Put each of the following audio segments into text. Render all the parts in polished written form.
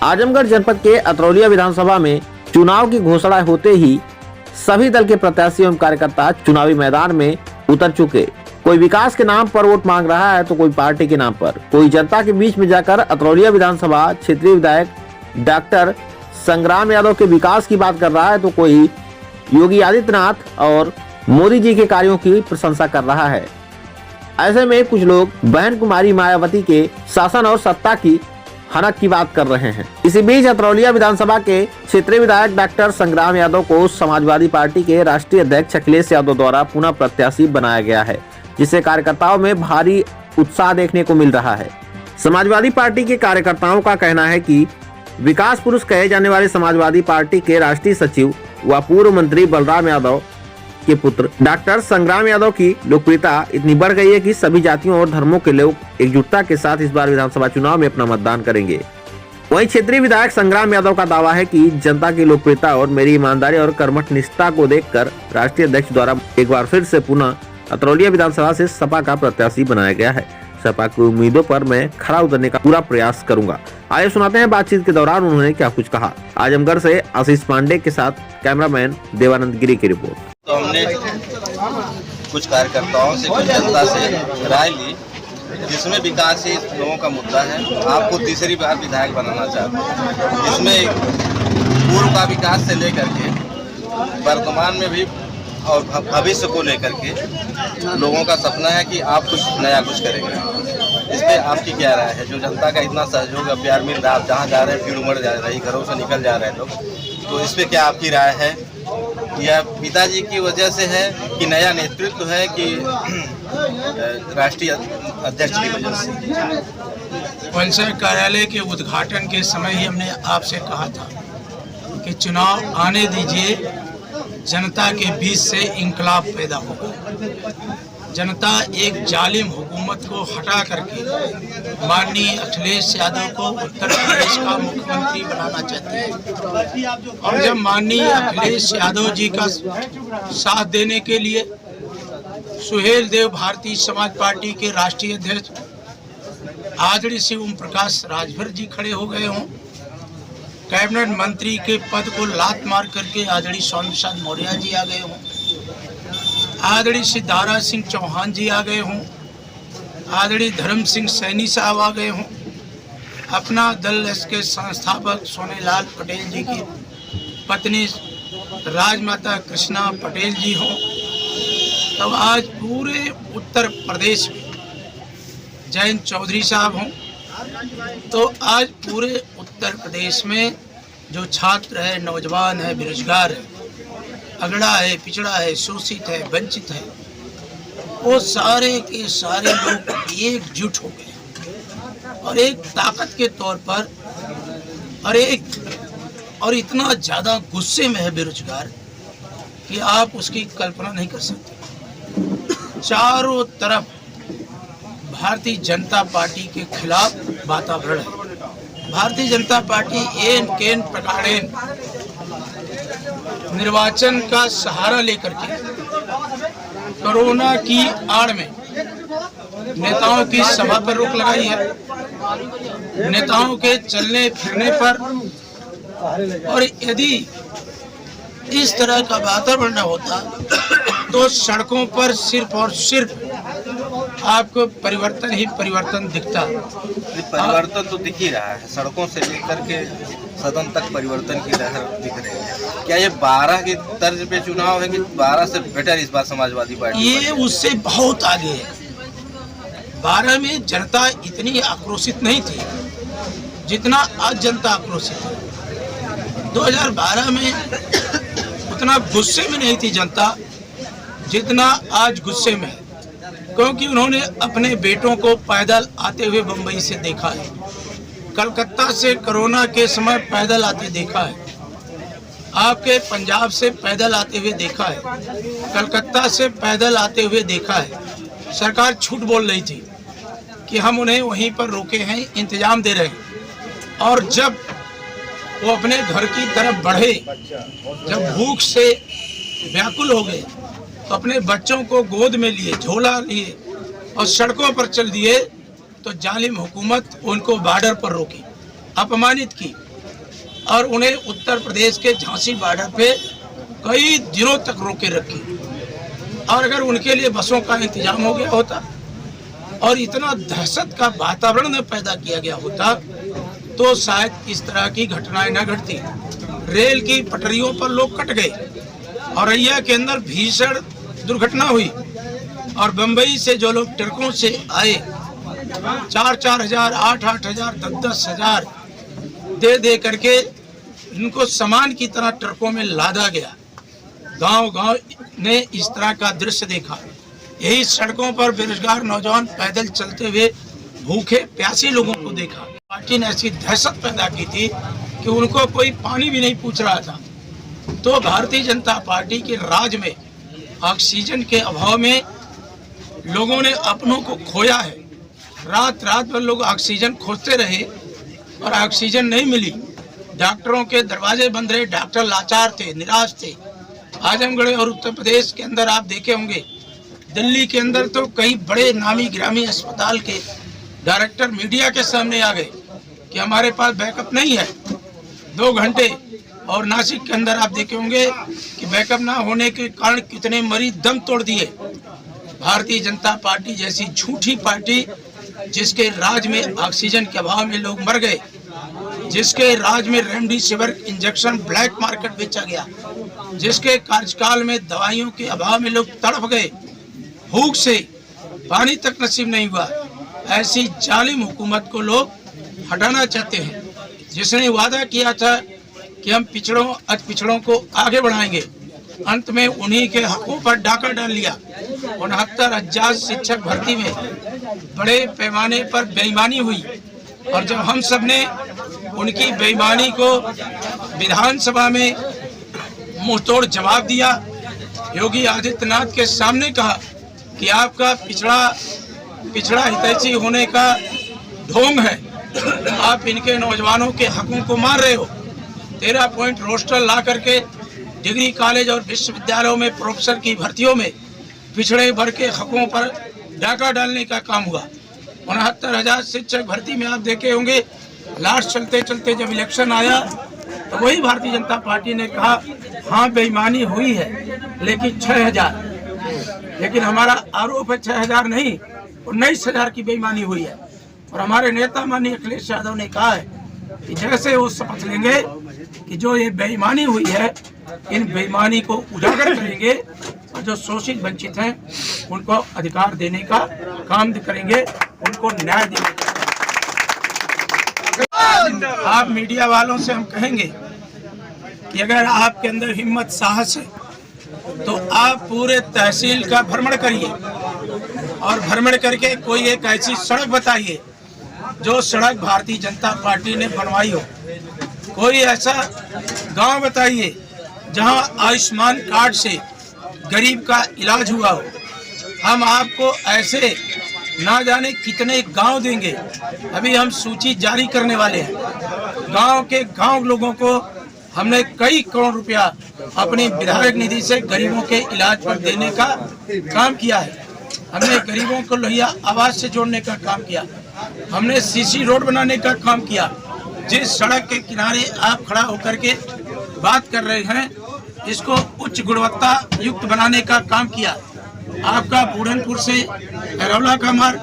आजमगढ़ जनपद के अतरौलिया विधानसभा में चुनाव की घोषणा होते ही सभी दल के प्रत्याशी एवं कार्यकर्ता चुनावी मैदान में उतर चुके। कोई विकास के नाम पर वोट मांग रहा है तो कोई पार्टी के नाम पर, कोई जनता के बीच में जाकर अतरौलिया विधानसभा क्षेत्रीय विधायक डॉक्टर संग्राम यादव के विकास की बात कर रहा है तो कोई योगी आदित्यनाथ और मोदी जी के कार्यों की प्रशंसा कर रहा है। ऐसे में कुछ लोग बहन कुमारी मायावती के शासन और सत्ता की हनक की बात कर रहे हैं। इसी बीच अतरौलिया विधानसभा के क्षेत्रीय विधायक डॉक्टर संग्राम यादव को समाजवादी पार्टी के राष्ट्रीय अध्यक्ष अखिलेश यादव द्वारा पुनः प्रत्याशी बनाया गया है, जिससे कार्यकर्ताओं में भारी उत्साह देखने को मिल रहा है। समाजवादी पार्टी के कार्यकर्ताओं का कहना है कि विकास पुरुष कहे जाने वाले समाजवादी पार्टी के राष्ट्रीय सचिव व पूर्व मंत्री बलराम यादव के पुत्र डॉक्टर संग्राम यादव की लोकप्रियता इतनी बढ़ गई है कि सभी जातियों और धर्मों के लोग एकजुटता के साथ इस बार विधानसभा चुनाव में अपना मतदान करेंगे। वहीं क्षेत्रीय विधायक संग्राम यादव का दावा है कि जनता की लोकप्रियता और मेरी ईमानदारी और कर्मठ निष्ठा को देखकर राष्ट्रीय अध्यक्ष द्वारा एक बार फिर से पुनः अतरौलिया विधानसभा से सपा का प्रत्याशी बनाया गया है। सपा की उम्मीदों पर मैं खरा उतरने का पूरा प्रयास करूंगा। आइए सुनाते हैं बातचीत के दौरान उन्होंने क्या कुछ कहा। आजमगढ़ से आशीष पांडे के साथ कैमरामैन देवानंद गिरी की रिपोर्ट। तो हमने कुछ कार्यकर्ताओं से, कुछ जनता से राय ली, जिसमें विकास ही लोगों का मुद्दा है। आपको तीसरी बार विधायक बनाना चाहते हैं, जिसमें पूर्व का विकास से लेकर के वर्तमान में भी और भविष्य को लेकर के लोगों का सपना है कि आप कुछ नया कुछ करेंगे। इस पर आपकी क्या राय है? जो जनता का इतना सहयोग और प्यार मिल रहा है, आप जहाँ जा रहे हैं भीड़ उमड़ जा रही, घरों से निकल जा रहे हैं लोग, तो इस पर क्या आपकी राय है? या पिताजी की वजह से है कि नया नेतृत्व है कि राष्ट्रीय अध्यक्ष की वजह से? पंचायत कार्यालय के उद्घाटन के समय ही हमने आपसे कहा था कि चुनाव आने दीजिए, जनता के बीच से इंकलाब पैदा होगा। जनता एक जालिम हुकूमत को हटा करके माननीय अखिलेश यादव को उत्तर प्रदेश का मुख्यमंत्री बनाना चाहती है। और जब माननीय अखिलेश यादव जी का साथ देने के लिए सुहेल देव भारतीय समाज पार्टी के राष्ट्रीय अध्यक्ष आदरणीय श्री ओम प्रकाश राजभर जी खड़े हो गए हों, कैबिनेट मंत्री के पद को लात मार करके आदरणीय स्वामी प्रसाद मौर्य जी आ गए हों, आदरणीय श्री दारा सिंह चौहान जी आ गए हों, आदरणीय धर्म सिंह सैनी साहब आ गए हों, अपना दल के संस्थापक सोनेलाल पटेल जी की पत्नी राजमाता कृष्णा पटेल जी हों, तब आज पूरे उत्तर प्रदेश में जयंत चौधरी साहब हों, तो आज पूरे उत्तर प्रदेश में जो छात्र है, नौजवान है, बेरोजगार है, अगड़ा है, पिछड़ा है, शोषित है, वंचित है, वो सारे के सारे लोग एकजुट हो गए और एक ताकत के तौर पर और इतना ज़्यादा गुस्से में है बेरोजगार कि आप उसकी कल्पना नहीं कर सकते। चारों तरफ भारतीय जनता पार्टी के खिलाफ वातावरण है। भारतीय जनता पार्टी एन केन प्रकारेण निर्वाचन का सहारा लेकर के कोरोना की आड़ में नेताओं की सभा पर रोक लगाई है, नेताओं के चलने फिरने पर। और यदि इस तरह का वातावरण न होता तो सड़कों पर सिर्फ और सिर्फ आपको परिवर्तन ही परिवर्तन दिखता। परिवर्तन तो दिख ही रहा है, सड़कों से लेकर के सदन तक परिवर्तन की लहर दिख रही है। क्या ये 12 की तर्ज पे चुनाव है कि 12 से बेटर इस बार समाजवादी पार्टी? ये उससे बहुत आगे है। 12 में जनता इतनी आक्रोशित नहीं थी जितना आज जनता आक्रोशित है। 2012 में उतना गुस्से में नहीं थी जनता जितना आज गुस्से में है, क्योंकि उन्होंने अपने बेटों को पैदल आते हुए बम्बई से देखा है, कलकत्ता से कोरोना के समय पैदल आते देखा है, आपके पंजाब से पैदल आते हुए देखा है, कलकत्ता से पैदल आते हुए देखा है। सरकार झूठ बोल रही थी कि हम उन्हें वहीं पर रोके हैं, इंतजाम दे रहे हैं, और जब वो अपने घर की तरफ बढ़े, जब भूख से व्याकुल हो गए तो अपने बच्चों को गोद में लिए, झोला लिए और सड़कों पर चल दिए, तो जालिम हुकूमत उनको बॉर्डर पर रोकी, अपमानित की और उन्हें उत्तर प्रदेश के झांसी बॉर्डर पे कई दिनों तक रोके रखे। और अगर उनके लिए बसों का इंतजाम हो गया होता और इतना दहशत का वातावरण न पैदा किया गया होता तो शायद इस तरह की घटनाएं न घटती। रेल की पटरियों पर लोग कट गए, औरैया के अंदर भीषण दुर्घटना हुई और बंबई से जो लोग ट्रकों से आए 4-4 हजार, 8-8 हजार, 10-10 हजार दे करके इनको सामान की तरह ट्रकों में लादा गया। गांव-गांव ने इस तरह का दृश्य देखा। यही सड़कों पर बेरोजगार नौजवान पैदल चलते हुए भूखे प्यासे लोगों को देखा। पार्टी ने ऐसी दहशत पैदा की थी कि उनको कोई पानी भी नहीं पूछ रहा था। तो भारतीय जनता पार्टी के राज में ऑक्सीजन के अभाव में लोगों ने अपनों को खोया है। रात रात भर लोग ऑक्सीजन खोजते रहे और ऑक्सीजन नहीं मिली। डॉक्टरों के दरवाजे बंद रहे, डॉक्टर लाचार थे, निराश थे। आजमगढ़ और उत्तर प्रदेश के अंदर आप देखे होंगे, दिल्ली के अंदर तो कई बड़े नामी गिरामी अस्पताल के डायरेक्टर मीडिया के सामने आ गए कि हमारे पास बैकअप नहीं है 2 घंटे। और नासिक के अंदर आप देखे होंगे कि बैकअप ना होने के कारण कितने मरीज दम तोड़ दिए। भारतीय जनता पार्टी जैसी झूठी पार्टी जिसके राज में ऑक्सीजन के अभाव में लोग मर गए, जिसके राज में रेमडेसिविर इंजेक्शन ब्लैक मार्केट बेचा गया, जिसके कार्यकाल में दवाइयों के अभाव में लोग तड़प गए, भूख से पानी तक नसीब नहीं हुआ, ऐसी जालिम हुकूमत को लोग हटाना चाहते हैं। जिसने वादा किया था कि हम पिछड़ों को आगे बढ़ाएंगे, अंत में उन्हीं के हकों पर डाका डाल लिया। 69,000 शिक्षक भर्ती में बड़े पैमाने पर बेईमानी हुई और जब हम सब ने उनकी बेईमानी को विधानसभा में मुंहतोड़ जवाब दिया, योगी आदित्यनाथ के सामने कहा कि आपका पिछड़ा हितैषी होने का ढोंग है, आप इनके नौजवानों के हकों को मार रहे हो। 13 पॉइंट रोस्टर ला करके डिग्री कॉलेज और विश्वविद्यालयों में प्रोफेसर की भर्तियों में पिछड़े वर्ग के हकों पर डाका डालने का काम हुआ। 69,000 शिक्षक भर्ती में आप देखे होंगे, लास्ट चलते चलते जब इलेक्शन आया तो वही भारतीय जनता पार्टी ने कहा हाँ बेईमानी हुई है लेकिन 6,000, लेकिन हमारा आरोप है 6,000 नहीं 19,000 की बेईमानी हुई है। और हमारे नेता माननीय अखिलेश यादव ने कहा है कि जैसे वो शपथ लेंगे कि जो ये बेईमानी हुई है इन बेईमानी को उजागर करेंगे और जो शोषित वंचित हैं उनको अधिकार देने का काम करेंगे, उनको न्याय देने का। आप मीडिया वालों से हम कहेंगे कि अगर आपके अंदर हिम्मत साहस है तो आप पूरे तहसील का भ्रमण करिए और भ्रमण करके कोई एक ऐसी सड़क बताइए जो सड़क भारतीय जनता पार्टी ने बनवाई हो। कोई ऐसा गांव बताइए जहां आयुष्मान कार्ड से गरीब का इलाज हुआ हो। हम आपको ऐसे ना जाने कितने गांव देंगे, अभी हम सूची जारी करने वाले हैं। गांव के गांव लोगों को हमने कई करोड़ रुपया अपनी विधायक निधि से गरीबों के इलाज पर देने का काम किया है। हमने गरीबों को लोहिया आवास से जोड़ने का काम किया, हमने सीसी रोड बनाने का काम किया। जिस सड़क के किनारे आप खड़ा होकर के बात कर रहे हैं इसको उच्च गुणवत्ता युक्त बनाने का काम किया। आपका बूढ़नपुर से अरौला का मार्ग,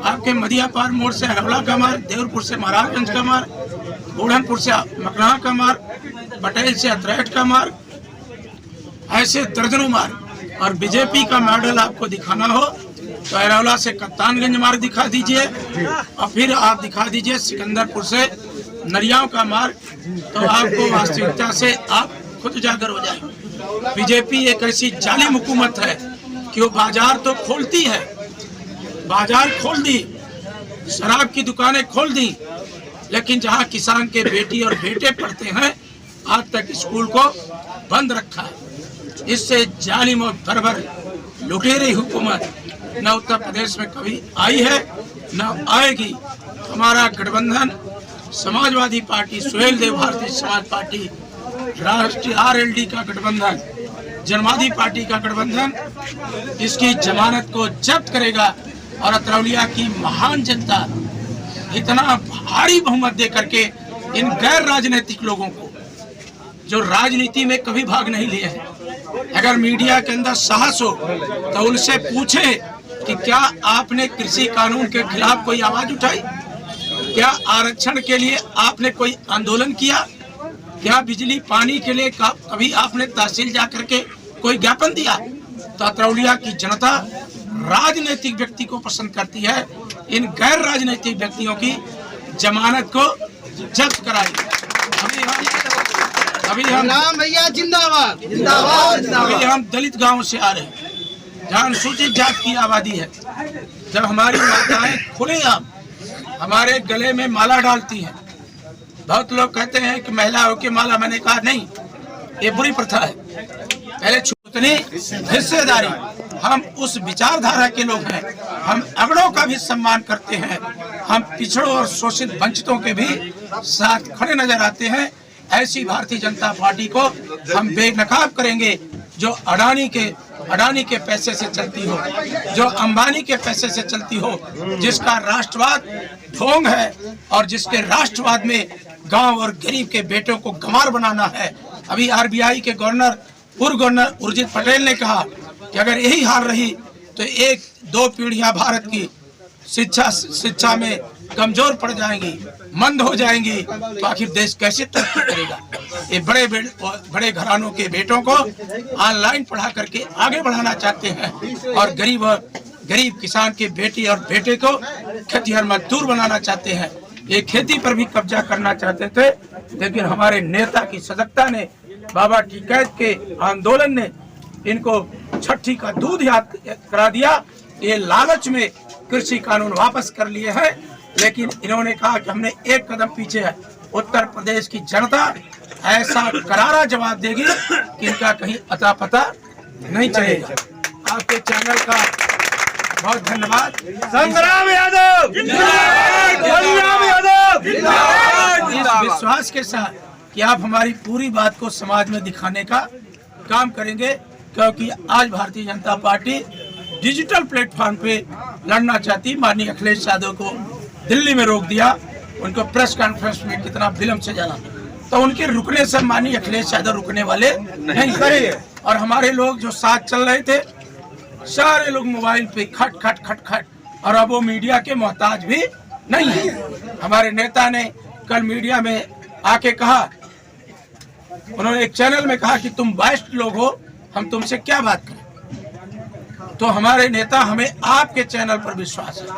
आपके मदियापार मोड़ से अरौला का मार्ग, देवरपुर से महाराजगंज का मार्ग, बूढ़नपुर से मकराहा का मार्ग, पटेल से अतरेट का मार्ग, ऐसे दर्जनों मार्ग। और बीजेपी का मॉडल आपको दिखाना हो तो अरौला से कप्तानगंज मार्ग दिखा दीजिए और फिर आप दिखा दीजिए सिकंदरपुर से नरियाव का मार्ग, तो आपको वास्तविकता से आप खुद उजागर हो जाएंगे। बीजेपी एक ऐसी जालिम हुकूमत है कि वो बाजार तो खोलती है, बाजार खोल दी, शराब की दुकानें खोल दी, लेकिन जहां किसान के बेटी और बेटे पढ़ते हैं आज तक स्कूल को बंद रखा है। इससे जालिम और बर्बर लुटेरी हुकूमत न उत्तर प्रदेश में कभी आई है न आएगी। हमारा गठबंधन समाजवादी पार्टी, सुहेल देव भारतीय समाज पार्टी, राष्ट्रीय आरएलडी का गठबंधन, जनवादी पार्टी का गठबंधन इसकी जमानत को जब्त करेगा और अतरौलिया की महान जनता इतना भारी बहुमत दे करके इन गैर राजनीतिक लोगों को जो राजनीति में कभी भाग नहीं लिए हैं, अगर मीडिया के अंदर साहस हो तो उनसे पूछे कि क्या आपने कृषि कानून के खिलाफ कोई आवाज उठाई? क्या आरक्षण के लिए आपने कोई आंदोलन किया? क्या बिजली पानी के लिए कभी आपने तहसील जाकर के कोई ज्ञापन दिया? तो अतरौलिया की जनता राजनीतिक व्यक्ति को पसंद करती है। इन गैर राजनीतिक व्यक्तियों की जमानत को जब्त कराई। अभी हम भैया जिंदाबाद जिंदाबाद। अभी हम दलित गांव से आ रहे हैं जहाँ अनुसूचित जात की आबादी है। जब हमारी माताएं खुलेआम हमारे गले में माला डालती हैं, बहुत लोग कहते हैं कि महिला होके माला, मैंने कहा नहीं, ये बुरी प्रथा है। पहले उतनी हिस्सेदारी, हम उस विचारधारा के लोग हैं, हम अगड़ों का भी सम्मान करते हैं, हम पिछड़ों और शोषित वंचितों के भी साथ खड़े नजर आते हैं। ऐसी भारतीय जनता पार्टी को हम बेनकाब करेंगे जो अडानी के पैसे से चलती हो, जो अंबानी के पैसे से चलती हो, जिसका राष्ट्रवाद ढोंग है और जिसके राष्ट्रवाद में गांव और गरीब के बेटों को गंवार बनाना है। अभी आरबीआई के पूर्व गवर्नर उर्जित पटेल ने कहा कि अगर यही हाल रही तो 1-2 पीढ़ियां भारत की शिक्षा में कमजोर पड़ जाएंगी, मंद हो जाएंगी, तो आखिर देश कैसे तरक्की करेगा? ये बड़े घरानों के बेटों को ऑनलाइन पढ़ा करके आगे बढ़ाना चाहते हैं और गरीब किसान के बेटी और बेटे को खेतिहर मजदूर बनाना चाहते हैं। ये खेती पर भी कब्जा करना चाहते थे, लेकिन हमारे नेता की सजगता ने, बाबा टिकैत के आंदोलन ने इनको छठी का दूध याद करा दिया। ये लालच में कृषि कानून वापस कर लिए हैं, लेकिन इन्होंने कहा कि हमने एक कदम पीछे है। उत्तर प्रदेश की जनता ऐसा करारा जवाब देगी कि इनका कहीं अता पता नहीं चलेगा। आपके चैनल का बहुत धन्यवाद। संग्राम यादव इस विश्वास के साथ कि आप हमारी पूरी बात को समाज में दिखाने का काम करेंगे, क्योंकि आज Bharatiya Janata party digital platform पे लड़ना चाहती। माननीय अखिलेश यादव को दिल्ली में रोक दिया, उनको प्रेस कॉन्फ्रेंस में कितना विलंब से जाना, तो उनके रुकने से माननीय अखिलेश यादव रुकने वाले नहीं करेंगे। और हमारे लोग जो साथ चल रहे थे, सारे लोग मोबाइल पे खट खट खट खट, और अब वो मीडिया के मोहताज भी नहीं है। हमारे नेता ने कल मीडिया में आके कहा, उन्होंने एक चैनल में कहा कि तुम वरिष्ठ लोग हो, हम तुमसे क्या बात करें। तो हमारे नेता, हमें आपके चैनल पर विश्वास है,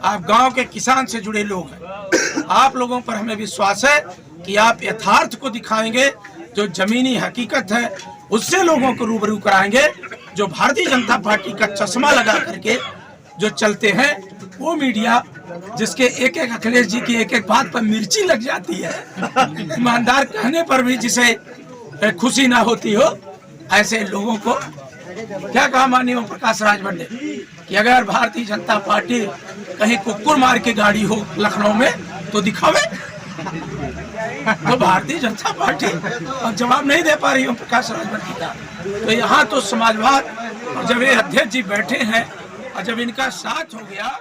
आप गांव के किसान से जुड़े लोग हैं, आप लोगों पर हमें विश्वास है कि आप यथार्थ को दिखाएंगे, जो जमीनी हकीकत है उससे लोगों को रूबरू कराएंगे। जो भारतीय जनता पार्टी का चश्मा लगा करके जो चलते हैं, वो मीडिया जिसके एक एक अखिलेश जी की एक एक बात पर मिर्ची लग जाती है, ईमानदार कहने पर भी जिसे खुशी ना होती हो, ऐसे लोगों को क्या कहा माननीय ओम प्रकाश राजभर ने कि अगर भारतीय जनता पार्टी कहीं कुकुर मार के गाड़ी हो लखनऊ में तो दिखावे। तो भारतीय जनता पार्टी अब जवाब नहीं दे पा रही ओम प्रकाश राजभर जी का। तो यहाँ तो समाजवाद, जब ये अध्यक्ष जी बैठे हैं और जब इनका साथ हो गया